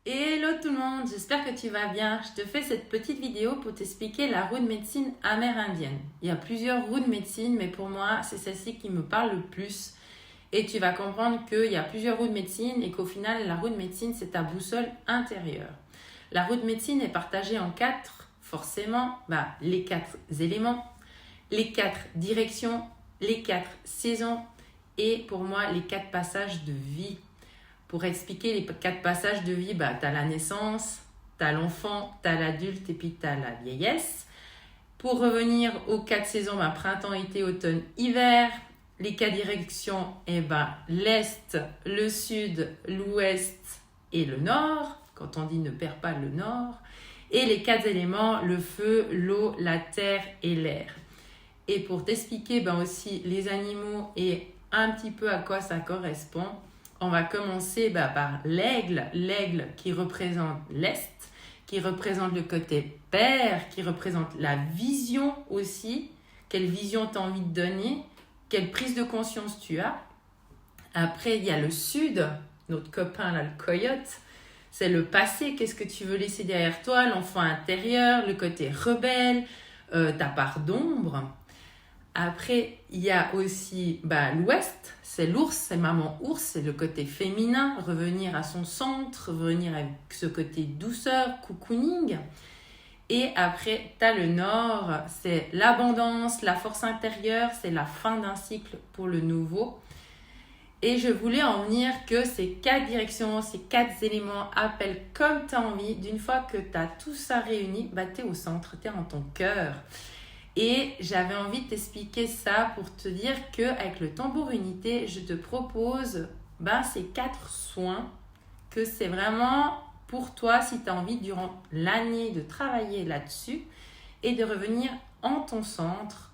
Hello tout le monde, j'espère que tu vas bien. Je te fais cette petite vidéo pour t'expliquer la roue de médecine amérindienne. Il y a plusieurs roues de médecine, mais pour moi, c'est celle-ci qui me parle le plus. Et tu vas comprendre qu'il y a plusieurs roues de médecine et qu'au final, la roue de médecine, c'est ta boussole intérieure. La roue de médecine est partagée en quatre, forcément, les quatre éléments, les quatre directions, les quatre saisons et pour moi, les quatre passages de vie. Pour expliquer les quatre passages de vie, tu as la naissance, tu as l'enfant, tu as l'adulte et puis tu as la vieillesse. Pour revenir aux quatre saisons, printemps, été, automne, hiver. Les quatre directions, l'est, le sud, l'ouest et le nord. Quand on dit ne perds pas le nord. Et les quatre éléments, le feu, l'eau, la terre et l'air. Et pour t'expliquer aussi les animaux et un petit peu à quoi ça correspond, on va commencer par l'aigle. L'aigle qui représente l'Est, qui représente le côté père, qui représente la vision aussi. Quelle vision tu as envie de donner? Quelle prise de conscience tu as? Après, il y a le Sud, notre copain là, le coyote. C'est le passé, qu'est-ce que tu veux laisser derrière toi? L'enfant intérieur, le côté rebelle, ta part d'ombre. Après, il y a aussi l'ouest, c'est l'ours, c'est maman ours, c'est le côté féminin, revenir à son centre, revenir avec ce côté douceur, cocooning. Et après, tu as le nord, c'est l'abondance, la force intérieure, c'est la fin d'un cycle pour le nouveau. Et je voulais en venir que ces quatre directions, ces quatre éléments appellent comme tu as envie. D'une fois que tu as tout ça réuni, tu es au centre, tu es en ton cœur. Et j'avais envie de t'expliquer ça pour te dire qu'avec le tambour unité, je te propose ces quatre soins que c'est vraiment pour toi si tu as envie durant l'année de travailler là-dessus et de revenir en ton centre.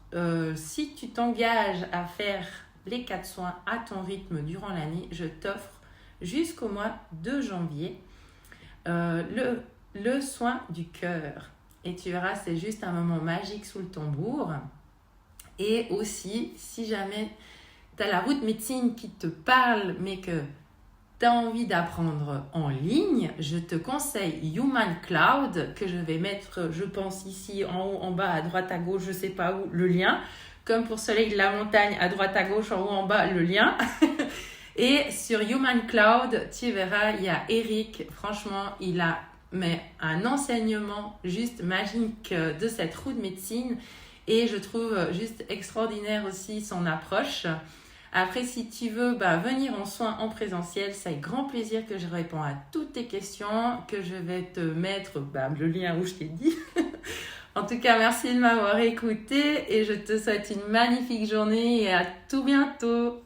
Si tu t'engages à faire les quatre soins à ton rythme durant l'année, je t'offre jusqu'au mois de janvier le soin du cœur. Et tu verras, c'est juste un moment magique sous le tambour. Et aussi, si jamais tu as la roue de médecine qui te parle, mais que tu as envie d'apprendre en ligne, je te conseille Human Cloud, que je vais mettre, je pense, ici, en haut, en bas, à droite, à gauche, je ne sais pas où, le lien. Comme pour Soleil de la montagne, à droite, à gauche, en haut, en bas, le lien. Et sur Human Cloud, tu verras, il y a Eric. Franchement, il a un enseignement juste magique de cette roue de médecine et je trouve juste extraordinaire aussi son approche. Après, si tu veux venir en soins en présentiel, c'est avec grand plaisir que je réponds à toutes tes questions, que je vais te mettre le lien où je t'ai dit. En tout cas, merci de m'avoir écouté et je te souhaite une magnifique journée et à tout bientôt.